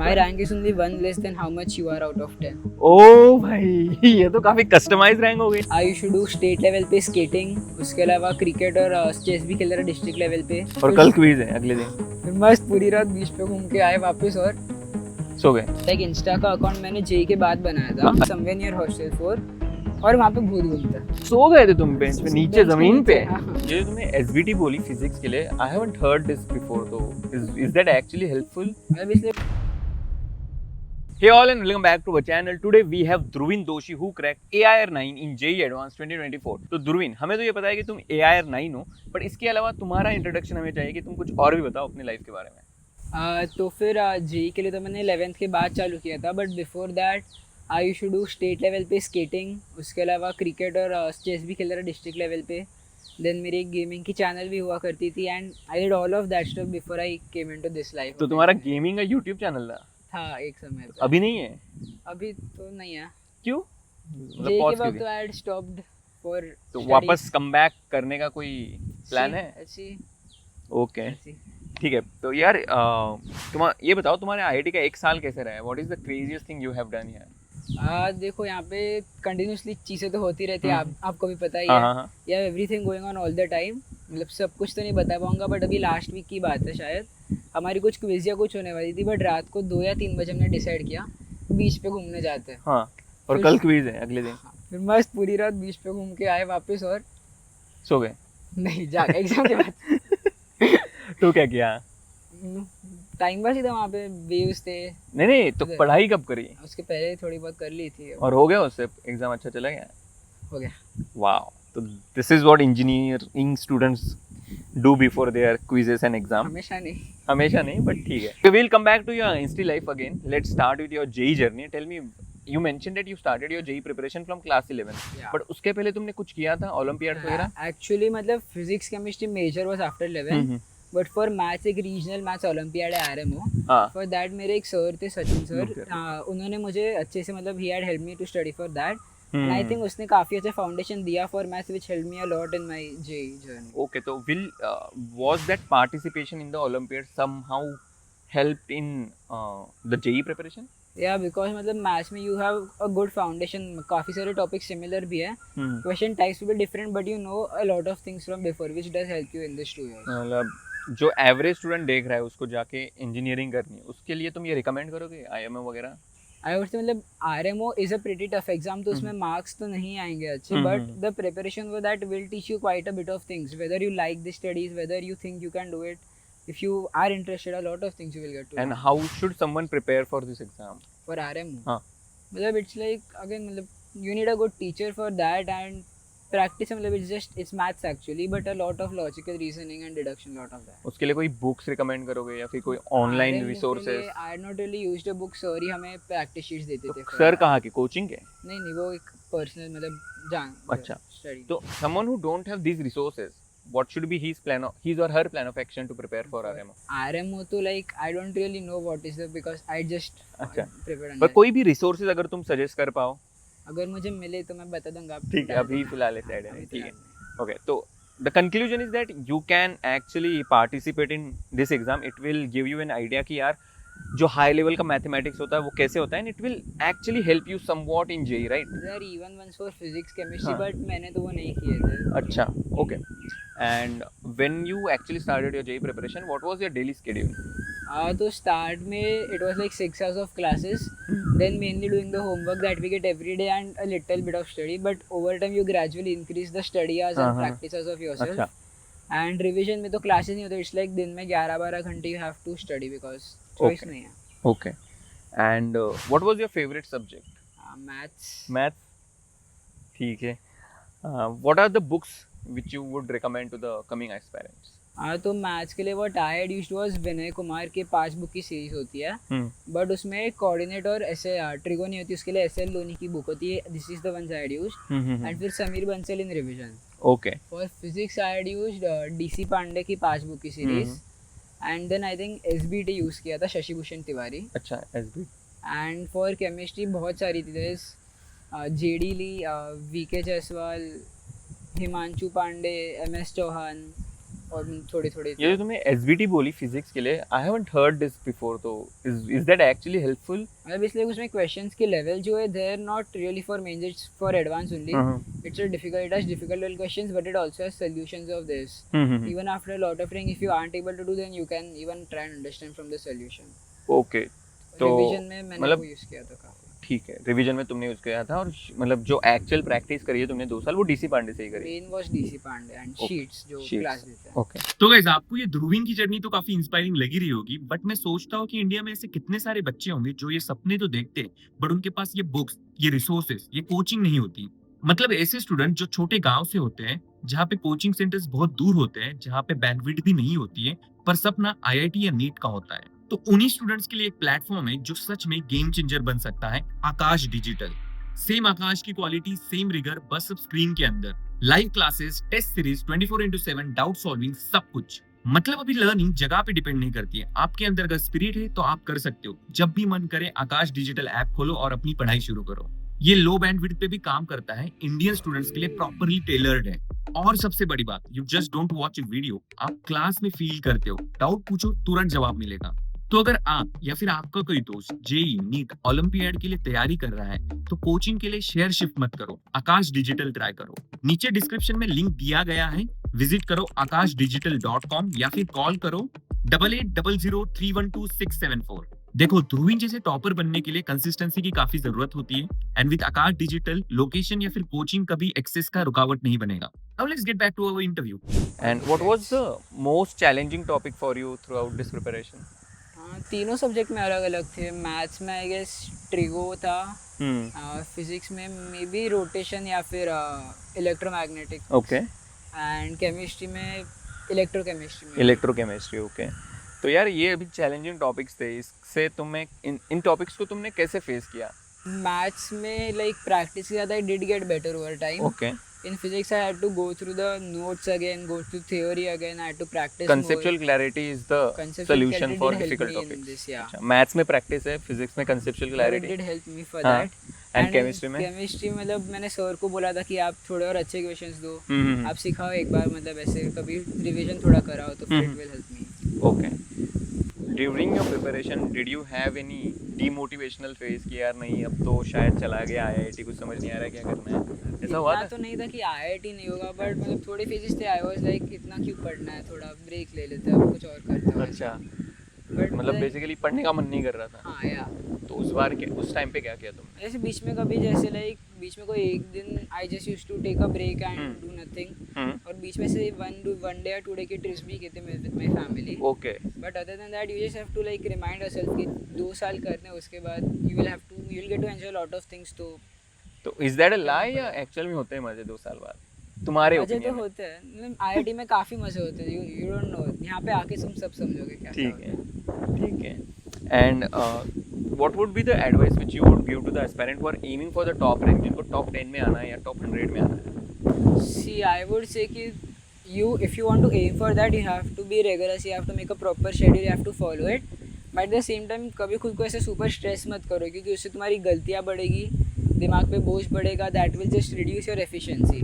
My rank is only one less than how much you are out of 10. ओ भाई ये तो काफी customise rank हो गई। I used to do state level पे स्केटिंग, उसके अलावा क्रिकेट और चेस भी खेल रहा डिस्ट्रिक्ट लेवल पे। और कल क्विज है अगले दिन। फिर मस्त पूरी रात बीच पे घूम के आए वापस और सो गए। लाइक इंस्टा का अकाउंट मैंने जेई के बाद बनाया था, समवेयर नियर हॉस्टल 4, और वहाँ पे भूत घूमता। सो गए थे तुम बेंच पे नीचे बेंच पे जमीन पे? नीचे, हाँ। ये तुमने एसबीटी बोली फिजिक्स के लिए, I haven't heard this before, तो इज दैट एक्चुअली हेल्पफुल? मैं भी इसलिए Hey all and welcome back to our channel. Today we have Dhruvin Doshi who cracked AIR9 in JEE Advanced 2024. तो ध्रुविन, हमें तो ये पता है कि तुम AIR9 हो, बट इसके अलावा तुम्हारा इंट्रोडक्शन हमें चाहिए कि तुम कुछ और भी बताओ अपनी लाइफ के बारे में। तो फिर जेई के लिए तो मैंने 11th के बाद चालू किया था, but before that I used to do state level पे स्केटिंग, उसके अलावा क्रिकेट और चेस भी खेल रहा डिस्ट्रिक्ट लेवल पे। देन मेरी एक गेमिंग की चैनल भी हुआ करती थी, and I did all of that stuff before I came into this life. तो तुम्हारा गेमिंग का यूट्यूब चैनल था एक समय पे। अभी नहीं है? अभी तो नहीं है। क्यों? जेई के बाद तो आई हैड स्टॉप्ड फॉर। तो वापस कमबैक करने का कोई प्लान है? ऐसी ओके ठीक है। तो यार तुम ये बताओ तुम्हारे आईआईटी का एक साल कैसे रहा है? What is the craziest thing you have done here? देखो यहाँ पे कंटिन्यूसली चीज़ें तो होती रहती है, आपको भी पता ही है। या everything going on all the time, मतलब सब कुछ तो नहीं बता पाऊंगा, बट अभी लास्ट वीक की बात है, शायद हमारी कुछ क्विज या कुछ होने वाली थी, बट रात को 2 या 3 बजे हमने डिसाइड किया बीच पे घूमने जाते हैं। हाँ, और कल क्विज है अगले दिन। फिर मस्त पूरी रात बीच पे घूम के आए वापस और सो गए? नहीं, जाके एग्जाम के बाद तो क्या किया? टाइम पास ही था, वहाँ पे व्यूज थे। नहीं तो पढ़ाई कब करी? उसके पहले थोड़ी बहुत कर ली थी। और हो गया उससे? एग्जाम अच्छा चला गया? हो गया। वाओ, तो this is what engineering students do before their quizzes and exam. हमेशा नहीं बट ठीक है। We will come back to your insti life again. Let's start with your JEE journey. Tell me, you mentioned that you started your JEE preparation from class 11, but उसके पहले तुमने कुछ किया था ओलंपियाड वगैरह? एक्चुअली मतलब physics chemistry major was after 11, but for maths एक regional maths olympiad है आरएमओ। फॉर दैट मेरे एक सर थे, सचिन सर, उन्होंने मुझे अच्छे से, मतलब ही had help me to study for that, and I think उसने काफी अच्छा फाउंडेशन दिया for maths which help me a lot in my JEE journey. Okay, तो will was that participation in the olympiad somehow helped in the JEE preparation? या because मतलब मैथ्स में you have a good foundation, काफ़ी सारे topic similar भी है, question types भी different, but you know a lot of things from before which does help you in this 2 years। मतलब जो एवरेज स्टूडेंट देख रहा है उसको जाके इंजीनियरिंग करनी है, उसके लिए तुम ये रिकमेंड करोगे आईएमओ वगैरह? आई वुड से मतलब RMO is a pretty tough exam, तो उसमें मार्क्स तो नहीं आएंगे अच्छे, but the preparation for that will teach you quite a bit of things, whether you like the studies, whether you think you can do it, if you are interested, a lot of things you will get to and learn. how should someone prepare for this exam? For RMO, मतलब it's like again, मतलब you need a good teacher for that, and practice, मतलब it's maths actually, but a lot of logical reasoning and deduction, lot of that. उसके लिए कोई books recommend करोगे या फिर कोई online resources? I had not really used a book, sir ही हमें प्रैक्टिस शीट्स देते थे। सर कहाँ के, कोचिंग के? नहीं, वो एक पर्सनल, मतलब जान। अच्छा, तो someone who don't have these resources, what should be his or her plan of action to prepare for RMO? RMO तो like I don't really know what is the, because I just prepared। पर कोई भी resources अगर तुम suggest कर पाओ? अगर मुझे मिले तो मैं बता दूंगा। ठीक है, अभी फिलहाल साइड है, ठीक है। ओके, तो the conclusion is that you can actually participate in this exam. It will give you an idea कि यार जो हाई लेवल का मैथमेटिक्स होता है वो कैसे होता है, and it will actually help you somewhat in JEE, right? There even once for physics chemistry, but मैंने तो वो नहीं किए थे। अच्छा, okay. And when you actually started your JEE preparation, what was your daily schedule? तो start में it was like 6 hours of classes, then mainly doing the homework that we get every day and a little bit of study, but over time you gradually increase the study hours and practice hours of yourself. And revision में तो classes नहीं होते, it's like दिन में 11-12 घंटे you have to study, because choice नहीं है। Okay, and what was your favourite subject? Maths. ठीक है। What are the books which you would recommend to the coming aspirants? तो मैथ्स के लिए what I had used was Vinay Kumar की 5 book की series होती है, बट उसमें कोऑर्डिनेट और ऐसे ट्रिगो नहीं होती, उसके लिए एसएल लोनी की बुक होती है, this is the ones I had used, and फिर Sameer Bansal in revision. Okay, for physics I had used DC Pandey की 5 बुक की series, and then I think SBT use किया था, शशि भूषण तिवारी। अच्छा, एसबी। एंड फॉर केमिस्ट्री बहुत सारी थी, जेडी ली, वीके जायसवाल, हिमांशु पांडे, एमएस चौहान, और थोड़ी थोड़ी ये जो तुमने एसबीटी बोली फिजिक्स के लिए, I haven't heard this before, तो इज दैट एक्चुअली हेल्पफुल? मतलब इसलिए उसमें क्वेश्चंस की लेवल जो है they are not really for Mains, it's for advance only. It's a difficult, it has difficult level questions but it also has solutions of this. Even after a lot of trying if you aren't able to do then you can even try and understand from the solution. Okay, तो revision में मैंने मतलब वो use किया था काफी. ठीक है, रिवीजन में तुमने यूज किया था, और मतलब जो एक्चुअल प्रैक्टिस करी है तुमने 2 साल, वो डीसी पांडे से ही करी? Main was DC Pandey and sheets जो क्लास देते हैं. ओके. तो गाइस, आपको ये ध्रुविंग की जर्नी तो काफी इंस्पायरिंग लगी रही होगी, बट मैं सोचता हूँ कि इंडिया में ऐसे कितने सारे बच्चे होंगे जो ये सपने तो देखते, बट उनके पास ये बुक्स, ये रिसोर्सेज, ये कोचिंग नहीं होती. मतलब ऐसे स्टूडेंट जो छोटे गांव से होते हैं, जहाँ पे कोचिंग सेंटर्स बहुत दूर होते हैं, जहाँ पे बैंडविड्थ भी नहीं होती है, पर सपना आईआईटी या नीट का होता है. तो उन्हीं स्टूडेंट्स के लिए एक प्लेटफॉर्म है जो सच में गेम चेंजर बन सकता है, आकाश डिजिटल. सेम आकाश की क्वालिटी, सेम रिगर, बस अब स्क्रीन के अंदर. Live classes, test series, 24/7 doubt solving, सब कुछ. मतलब अभी लर्निंग जगह पे डिपेंड नहीं करती है, आपके अंदर अगर स्पिरिट है तो आप कर सकते हो. जब भी मन करे आकाश डिजिटल ऐप खोलो और अपनी पढ़ाई शुरू करो. ये लो बैंडविड्थ पे भी काम करता है, इंडियन स्टूडेंट्स के लिए प्रॉपरली टेलर्ड है. और सबसे बड़ी बात, you just don't watch A video, आप क्लास में फील करते हो. डाउट पूछो, तुरंत जवाब मिलेगा. तो अगर आप या फिर आपका कोई दोस्त जेई, नीट, ओलंपियाड के लिए तैयारी कर रहा है, तो कोचिंग के लिए शेयर शिफ्ट मत करो, आकाश डिजिटल ट्राई करो. नीचे डिस्क्रिप्शन में लिंक दिया गया है, विजिट करो akashdigital.com या फिर कॉल करो 8800312674. देखो, ध्रुविंग जैसे टॉपर बनने के लिए कंसिस्टेंसी की काफी जरूरत होती है, and with Aakash digital location या फिर कोचिंग कभी एक्सेस का रुकावट नहीं बनेगा. Now let's get back to our interview. And what was the most challenging topic for you throughout this preparation? तीनों सब्जेक्ट में अलग अलग थे. मैथ्स में आई गेस ट्रिगो था, फिजिक्स में मे बी रोटेशन या फिर इलेक्ट्रोमैग्नेटिक. ओके. एंड केमिस्ट्री में इलेक्ट्रोकेमिस्ट्री. इलेक्ट्रोकेमिस्ट्री. ओके. तो यार ये अभी चैलेंजिंग टॉपिक्स थे, इससे तुम्हें इन टॉपिक्स को तुमने कैसे फेस किया? मैथ्स में लाइक प्रैक्टिस किया था, I did get better over time. Okay. In physics, I had to go through the notes again, go through theory again. I had to practice Conceptual more. clarity is the solution for difficult topics. This, yeah. Maths में practice है, physics में conceptual clarity. It did help me for that. And chemistry में? Chemistry मतलब मैंने sir को बोला था कि आप थोड़े और अच्छे क्वेश्चंस दो, आप सिखाओ एक बार, मतलब ऐसे कभी रिवीजन थोड़ा कराओ तो फिर it will help me. Okay. During your preparation, did you have any demotivational phase कि यार नहीं अब तो शायद चला गया आईआईटी, कुछ समझ नहीं आ रहा क्या करना है, ऐसा हुआ था? तो नहीं था कि आईआईटी नहीं होगा, बट मतलब थोड़े फेजेस थे. आई वाज लाइक इतना क्यों पढ़ना है, थोड़ा ब्रेक ले लेते हैं, अब कुछ और करते हैं. अच्छा. बट मतलब बेसिकली पढ़ने का मन नहीं कर रहा था. हाँ या. तो उस टाइम पे क्या किया तुमने? ऐसे बीच में कभी जैसे लाइक बीच में कोई एक दिन I just used to take a break and do nothing. और बीच में से वन डे या 2 डे के ट्रिप्स भी किए थे with my family. Okay. But other then that you just have to like remind yourself कि 2 साल करने, उसके बाद you will get to enjoy lot of things. तो इज दैट अ लाई या एक्चुअल में होते हैं मजे 2 साल बाद तुम्हारे मजे तो ओपिनियन में? होते हैं, मतलब आईआईटी में काफ़ी मजे होते हैं. यू डोंट नो, यहाँ पे आके तुम सब समझोगे क्या. ठीक है. And what would be the advice which you would give to the aspirant who are aiming for the top rank, जिनको टॉप 10 में आना है या टॉप 100 में आना है? See, I would say कि if you want to aim for that, you have to be rigorous, you have to make a proper schedule, you have to follow it. But at the same time, कभी खुद को ऐसे super stress मत करो, क्योंकि उससे तुम्हारी गलतियाँ बढ़ेगी, दिमाग पे बोझ बढ़ेगा. That will just reduce your efficiency.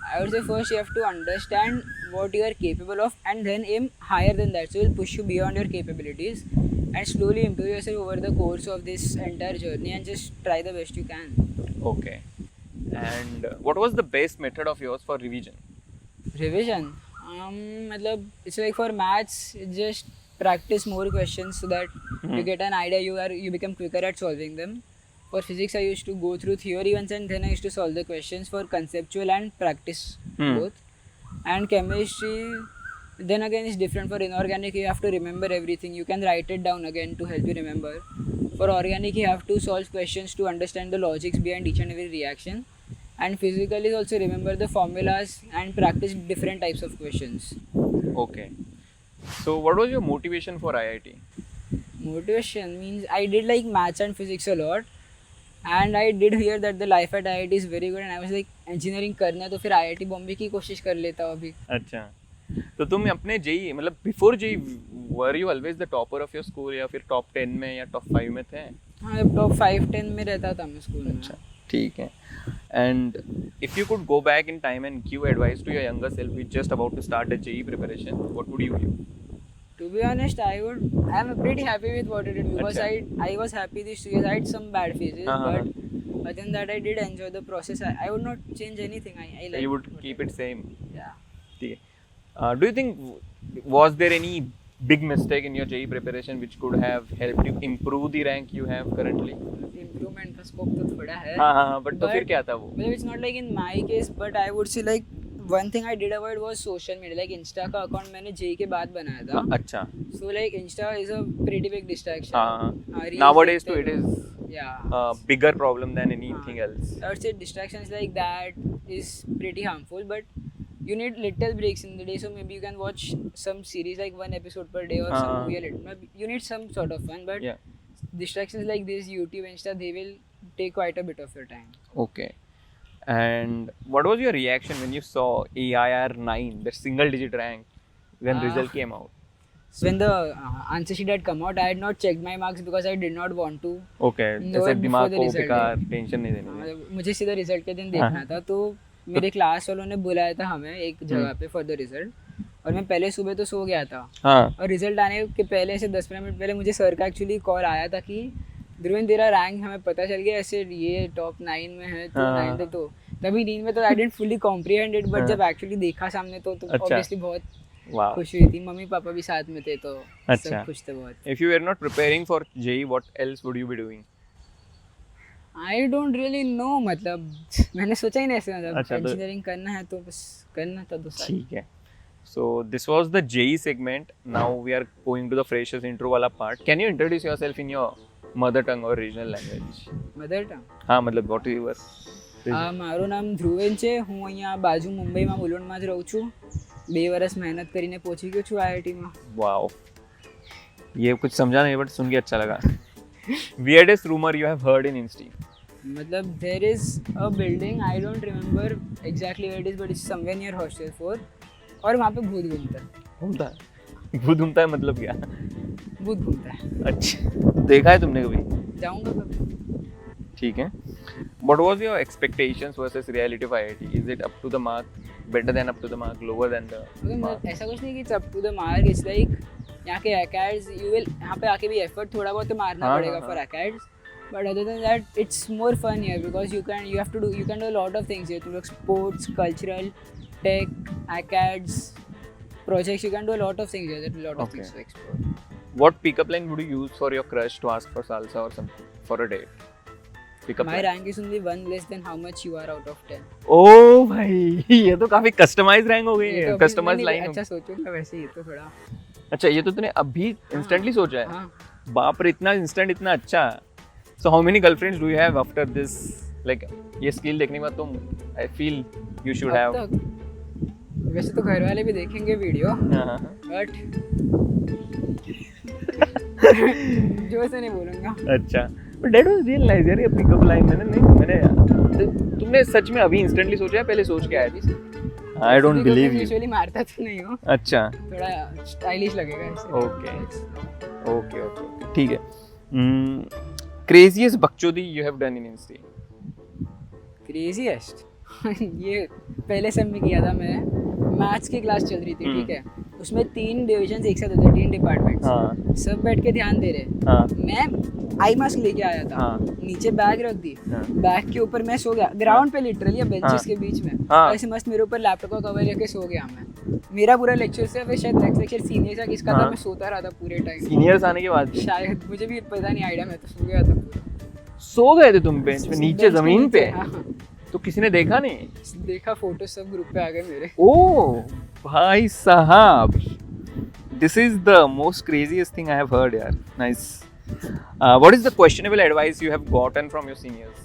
I would say first you have to understand what you are capable of and then aim higher than that. So it will push you beyond your capabilities and slowly improve yourself over the course of this entire journey and just try the best you can. Okay. And what was the best method of yours for revision? Revision? मतलब it's like for maths, it's just practice more questions so that you get an idea, you become quicker at solving them. For physics, I used to go through theory once and then I used to solve the questions for conceptual and practice both. And chemistry, then again it's different. For inorganic, you have to remember everything. You can write it down again to help you remember. For organic, you have to solve questions to understand the logics behind each and every reaction. And physical is also remember the formulas and practice different types of questions. Okay. So what was your motivation for IIT? Motivation means I did like maths and physics a lot. And I did hear that the life at IIT is very good and I was like engineering करना है तो फिर IIT Bombay की कोशिश कर लेता हूँ अभी. अच्छा. तो तुम अपने जेई मतलब before JEE were you always the topper of your school या फिर टॉप 10 में या टॉप 5 में थे? हाँ, टॉप 5-10 में रहता था मैं स्कूल में। अच्छा, ठीक है. And if you could go back in time and give advice to your younger self who is just about to start a JEE preparation, what would you give? To be honest, I'm pretty happy with what I did because Achha. I was happy these 2 years. I had some bad phases, but other than that, I did enjoy the process. I would not change anything. I like You would keep it same. Yeah. ठीक है. Do you think was there any big mistake in your JEE preparation which could have helped you improve the rank you have currently? Improvement का scope तो थोड़ा है. हाँ, but तो फिर क्या था वो? Well, it's not like in my case, but I would say like one thing I did avoid was social media. Like Insta का account मैंने JEE के बाद बनाया था. अच्छा. So like Insta is a pretty big distraction. हाँ. Nowadays too it is a bigger problem than anything else. I would say distractions like that is pretty harmful, but you need little breaks in the day. So maybe you can watch some series like 1 episode per day or some movie. Maybe you need some sort of fun, but distractions like this, YouTube, Insta, they will take quite a bit of your time. Okay. And what was your reaction when you saw AIR 9, the single digit rank, when result came out? So when the answer sheet had come out, I had not checked my marks because I did not want to. Okay. ऐसे दिमाग को बेकार tension नहीं देनी. मुझे सीधा result के दिन देखना था, तो मेरे क्लास वालों ने बुलाया था हमें एक जगह पे फॉर द रिजल्ट, और मैं पहले सुबह तो सो गया था. और रिजल्ट आने के पहले से 10-15 मिनट पहले मुझे सर का एक्चुअली कॉल आया था कि ध्रुवन तेरा रैंक हमें पता चल गया, ऐसे ये टॉप 9 में है, तो 9 तक. तो तभी नींद में तो I didn't fully comprehend it, but जब एक्चुअली देखा सामने तो ऑब्वियसली बहुत खुश हुई थी. मम्मी पापा भी साथ में थे, तो सब खुश थे बहुत. If you were not preparing for JEE, what else would you be doing? I don't really know, मतलब मैंने सोचा ही नहीं ऐसे, मतलब इंजीनियरिंग करना है तो बस करना था. तो ठीक है. So this was the JEE segment. Now we are going to the freshers intro वाला part. Can you introduce yourself in your mother tongue or regional language? Mother tongue? હા, મતલબ what you were. મારું નામ ધ્રુવેન છે. હું અહીંયા બાજુ મુંબઈમાં મુલુંડમાં જ રહું છું. 2 વર્ષ મહેનત કરીને પહોંચી ગયો છું IIT માં. वाओ, ये कुछ समझा नहीं बट सुन के अच्छा लगा. Weirdest rumor you have heard in Insta? मतलब there is a building, I don't remember exactly where it is, but it's somewhere near hostel 4, और वहाँ पे भूत घूमता है. भूत घूमता है मतलब क्या? भूत घूमता है. अच्छा, देखा है तुमने कभी? जाऊँगा कभी. ठीक है. What was your expectations versus reality of IIT? Is it up to the mark, better than up to the mark, lower than the mark? ऐसा कुछ नहीं कि it's up to the mark. It's like यहाँ के ACADS, you will यहाँ पे आके भी effort थोड़ा बहुत तो मारना पड़ेगा for ACADS. But other than that, it's more fun here because you can do a lot of things here. You do sports, cultural, tech, ACADS, projects. You can do a lot of things here. There are a lot of things to explore. What pickup line would you use for your crush to ask for salsa or something for a date? My rank is only 1 less than how much you are out of 10. ओ भाई, ये तो काफी customised rank हो गई है, customised line. अच्छा सोचो ना, वैसे ये तो थोड़ा. अच्छा, ये तो तूने अभी इंस्टेंटली सोचा है? बाप रे, इतना इंस्टेंट, इतना अच्छा. So how many girlfriends do you have after this? Like ये स्किल देखने के बाद तुम, I feel you should have. वैसे तो घर वाले भी देखेंगे वीडियो, बट जो से नहीं बोलूँगा. अच्छा, but that was real nice यार, ये पिकअप लाइन मैंने तुमने सच में अभी इंस्टेंटली सोचा है, पहले सोच के आया थी? I don't believe you. Usually मारता तो नहीं हो. अच्छा, थोड़ा स्टाइलिश लगेगा ऐसे. Okay, ठीक है. Craziest बकचोदी you have done in Insta? Craziest? ये पहले सेम में किया था मैं. मैथ्स की क्लास चल रही थी, ठीक है. उसमें 3 डिविजन एक साथ होते, 3 डिपार्टमेंट्स. सब बैठ के ध्यान दे रहे. मैं आई मास्क लेके आया था, नीचे बैग रख दी, बैग के ऊपर मैं सो गया ग्राउंड पे, लिटरली बेंचेस के बीच में. ऐसे मस्त मेरे ऊपर लैपटॉप का कवर लेके सो गया मैं. मेरा पूरा लेक्चर से फिर शायद नेक्स्ट लेक्चर सीनियर्स का किसका था, मैं सोता रहा था पूरे टाइम. सीनियर्स आने के बाद शायद, मुझे भी पता नहीं, आइडिया. मैं तो सो गया था. सो गए थे तुम बेंच पे नीचे जमीन पे? तो किसी ने देखा नहीं? देखा, फोटो सब ग्रुप पे आ गए मेरे. ओह भाई साहब, this is the most craziest thing I have heard यार. Nice. What is the questionable advice you have gotten from your seniors?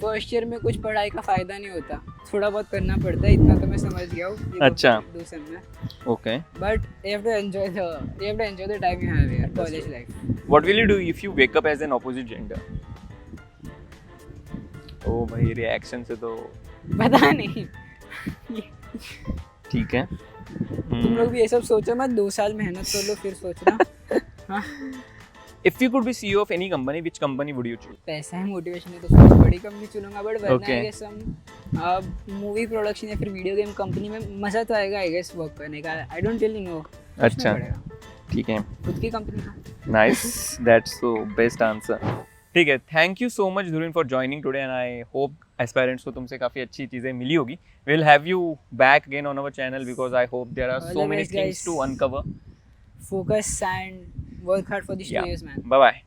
First year में कुछ पढ़ाई का फायदा नहीं होता, थोड़ा बहुत करना पड़ता है, इतना तो मैं समझ गया हूँ. अच्छा. 2 सेम में. Okay. But you have to enjoy the time you have here, college life. What will you do if you wake up as an opposite gender? ओ भाई, रिएक्शन से तो पता नहीं. ठीक है. तुम लोग भी ये सब सोचो मत, 2 साल मेहनत कर लो फिर सोचना। हाँ, If you could be CEO of any company, which company would you choose? पैसा है, मोटिवेशन है तो सबसे बड़ी कंपनी चुनूंगा, बट वरना Okay. आई गेस हम मूवी प्रोडक्शन या फिर वीडियो गेम कंपनी में मजा तो आएगा आई गेस वर्क करने का। I don't really know. अच्छा, ठीक है, खुद की कंपनी का। Nice, that's so best answer. ठीक है, thank you so much Dhurin for joining today and I hope aspirants को तुमसे काफ़ी अच्छी चीज़ें मिली होगी। We will have you back again on our channel because I hope there are All so the many best, things guys. To uncover. Focus and work hard for these 2 years, man. Bye bye.